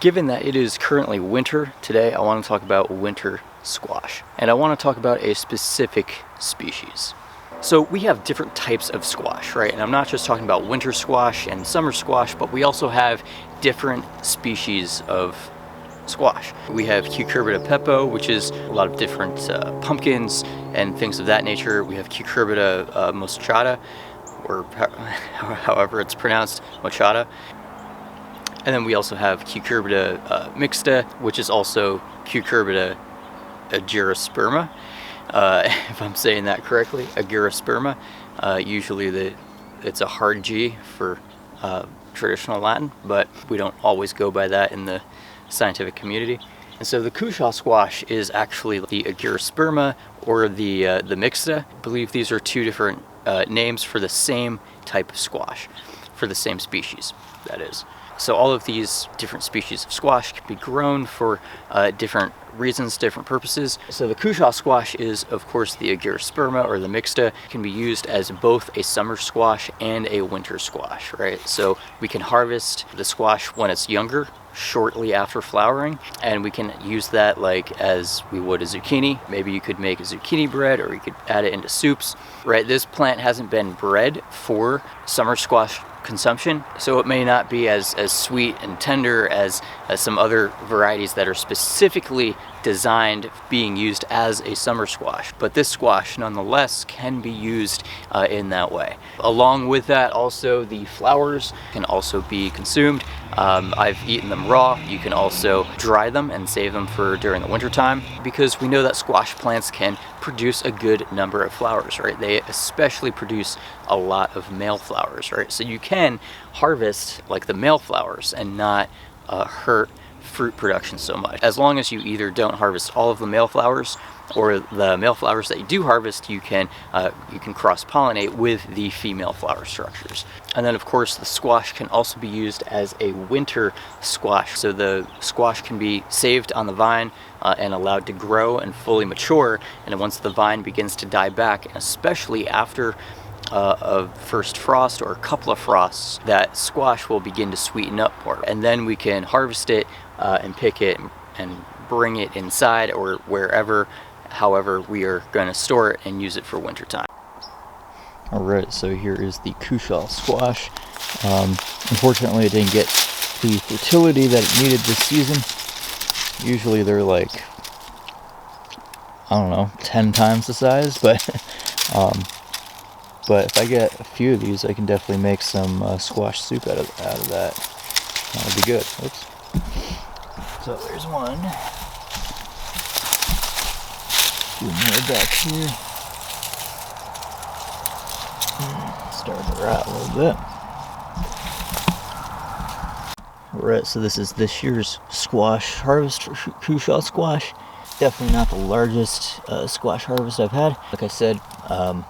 Given that it is currently winter, today I want to talk about winter squash. And I want to talk about a specific species. So we have different types of squash, right? And I'm not just talking about winter squash and summer squash, but we also have different species of squash. We have cucurbita pepo, which is a lot of different pumpkins and things of that nature. We have cucurbita moschata, or however it's pronounced, mochata. And then we also have cucurbita mixta, which is also cucurbita agyrosperma, if I'm saying that correctly, agyrosperma. Usually it's a hard G for traditional Latin, but we don't always go by that in the scientific community. And so the Cushaw squash is actually the agyrosperma or the mixta. I believe these are two different names for the same type of squash, for the same species, that is. So all of these different species of squash can be grown for different reasons, different purposes. So the Cushaw squash is, of course, the agyrosperma or the mixta. It can be used as both a summer squash and a winter squash, right? So we can harvest the squash when it's younger, shortly after flowering, and we can use that like as we would a zucchini. Maybe you could make a zucchini bread, or you could add it into soups, right? This plant hasn't been bred for summer squash consumption, so it may not be as sweet and tender as some other varieties that are specifically designed being used as a summer squash, but this squash nonetheless can be used in that way. Along with that, also the flowers can also be consumed. I've eaten them raw. You can also dry them and save them for during the winter time, because we know that squash plants can produce a good number of flowers, right? They especially produce a lot of male flowers, right? So you can harvest like the male flowers and not hurt fruit production so much. As long as you either don't harvest all of the male flowers, or the male flowers that you do harvest, you can cross-pollinate with the female flower structures. And then of course the squash can also be used as a winter squash. So the squash can be saved on the vine and allowed to grow and fully mature, and once the vine begins to die back, and especially after a first frost or a couple of frosts, that squash will begin to sweeten up more, and then we can harvest it and pick it and bring it inside or wherever, however we are going to store it and use it for winter time. Alright, so here is the Cushaw squash. Unfortunately it didn't get the fertility that it needed this season. Usually they're like, I don't know, 10 times the size, but if I get a few of these, I can definitely make some squash soup out of that. That would be good. Oops. So there's one. Few more back here. Starting to rot a little bit. Alright, so this is this year's squash harvest for Cushaw squash. Definitely not the largest squash harvest I've had. Like I said, I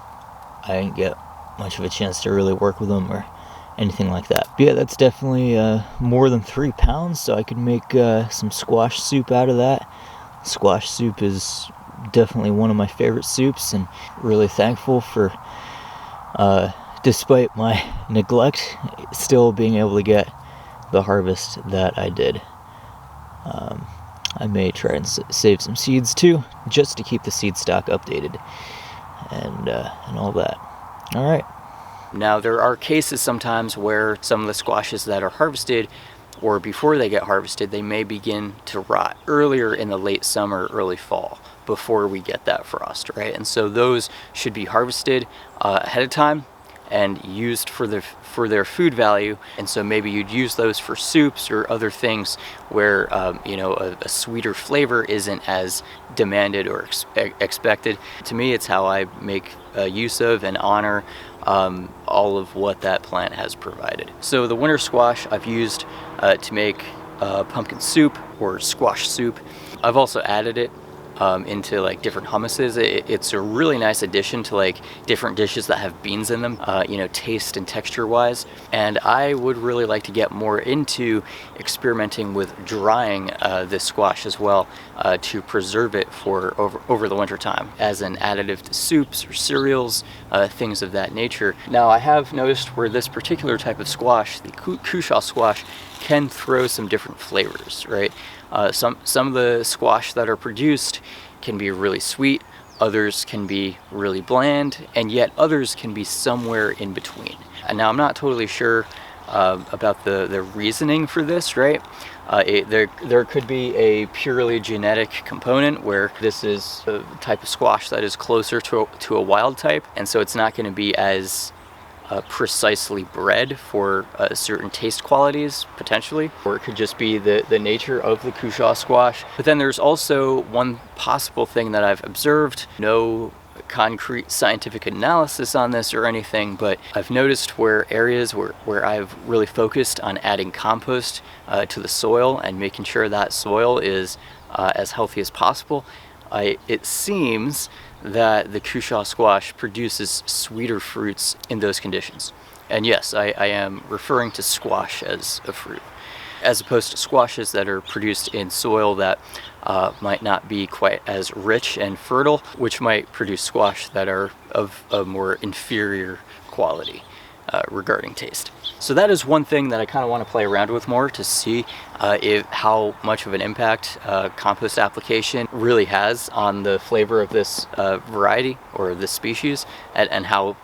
didn't get much of a chance to really work with them or anything like that. But yeah, that's definitely more than 3 pounds, so I could make some squash soup out of that. Squash soup is definitely one of my favorite soups, and really thankful for, despite my neglect, still being able to get the harvest that I did. I may try and save some seeds too, just to keep the seed stock updated and all that. Alright. Now there are cases sometimes where some of the squashes that are harvested, or before they get harvested, they may begin to rot earlier in the late summer, early fall, before we get that frost, right? And so those should be harvested ahead of time and used for their food value. And so maybe you'd use those for soups or other things where a sweeter flavor isn't as demanded or expected. To me, it's how I make use of and honor all of what that plant has provided. So the winter squash I've used to make pumpkin soup or squash soup. I've also added it into like different hummuses. It's a really nice addition to like different dishes that have beans in them, taste and texture wise. And I would really like to get more into experimenting with drying this squash as well, to preserve it for over the winter time as an additive to soups or cereals, things of that nature. Now I have noticed where this particular type of squash, the Cushaw squash, can throw some different flavors, right? Some of the squash that are produced can be really sweet, others can be really bland, and yet others can be somewhere in between. And now I'm not totally sure about the reasoning for this, right? There could be a purely genetic component where this is a type of squash that is closer to a wild type, and so it's not going to be as precisely bred for certain taste qualities, potentially. Or it could just be the nature of the Cushaw squash. But then there's also one possible thing that I've observed. No concrete scientific analysis on this or anything, but I've noticed where areas where I've really focused on adding compost to the soil and making sure that soil is as healthy as possible, it seems that the Cushaw squash produces sweeter fruits in those conditions. And yes, I am referring to squash as a fruit, as opposed to squashes that are produced in soil that might not be quite as rich and fertile, which might produce squash that are of a more inferior quality regarding taste. So that is one thing that I kind of want to play around with more to see how much of an impact compost application really has on the flavor of this variety or this species, and how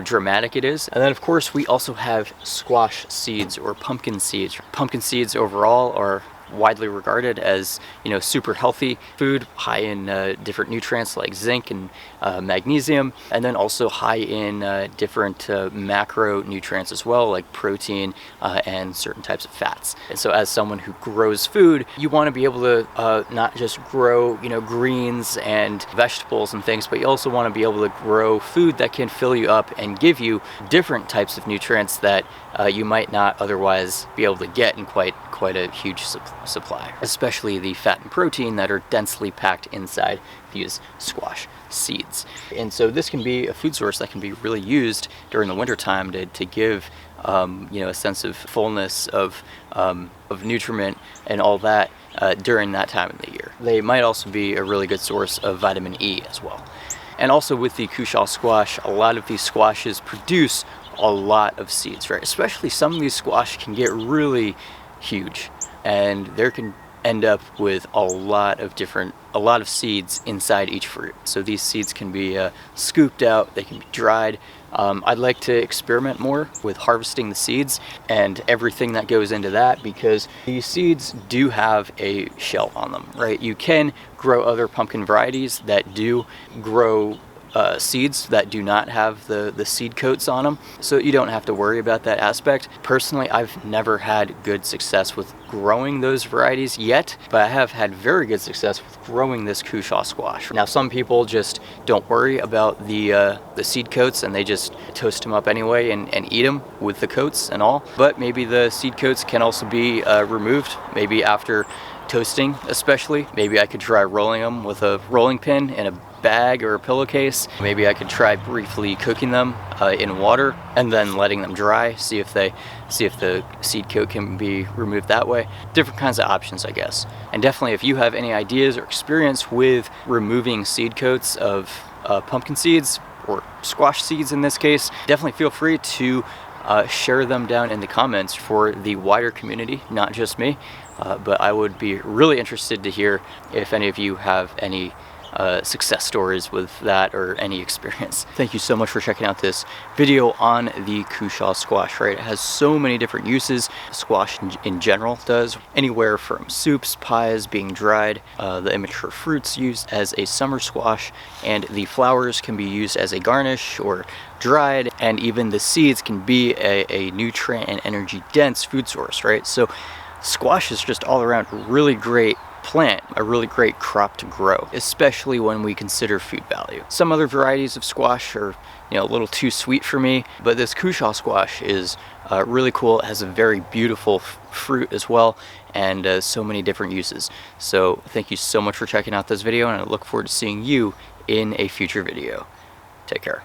dramatic it is. And then of course we also have squash seeds or pumpkin seeds. Pumpkin seeds overall are widely regarded as super healthy food, high in different nutrients like zinc and magnesium, and then also high in different macronutrients as well, like protein and certain types of fats. And so as someone who grows food, you want to be able to not just grow greens and vegetables and things, but you also want to be able to grow food that can fill you up and give you different types of nutrients that you might not otherwise be able to get in quite a huge supply, especially the fat and protein that are densely packed inside these squash seeds. And so this can be a food source that can be really used during the winter time to give a sense of fullness of nutriment and all that during that time of the year. They might also be a really good source of vitamin E as well. And also with the Cushaw squash, a lot of these squashes produce a lot of seeds, right? Especially some of these squash can get really huge, and there can end up with a lot of seeds inside each fruit. So these seeds can be scooped out, they can be dried. I'd like to experiment more with harvesting the seeds and everything that goes into that, because these seeds do have a shell on them, right? You can grow other pumpkin varieties that do grow seeds that do not have the seed coats on them, so you don't have to worry about that aspect. Personally, I've never had good success with growing those varieties yet, but I have had very good success with growing this Cushaw squash. Now, some people just don't worry about the seed coats and they just toast them up anyway and eat them with the coats and all, but maybe the seed coats can also be removed, maybe after toasting especially. Maybe I could try rolling them with a rolling pin in a bag or a pillowcase. Maybe I could try briefly cooking them in water and then letting them dry, see if the seed coat can be removed that way. Different kinds of options, I guess. And definitely, if you have any ideas or experience with removing seed coats of pumpkin seeds or squash seeds in this case, definitely feel free to share them down in the comments for the wider community, not just me. But I would be really interested to hear if any of you have any success stories with that or any experience. Thank you so much for checking out this video on the Cushaw squash, right? It has so many different uses. Squash in general does, anywhere from soups, pies, being dried, the immature fruits used as a summer squash, and the flowers can be used as a garnish or dried, and even the seeds can be a nutrient and energy dense food source, right? So squash is just all around really great plant, a really great crop to grow, especially when we consider food value. Some other varieties of squash are a little too sweet for me, but this Cushaw squash is really cool. It has a very beautiful fruit as well, and so many different uses. So thank you so much for checking out this video, and I look forward to seeing you in a future video. Take care.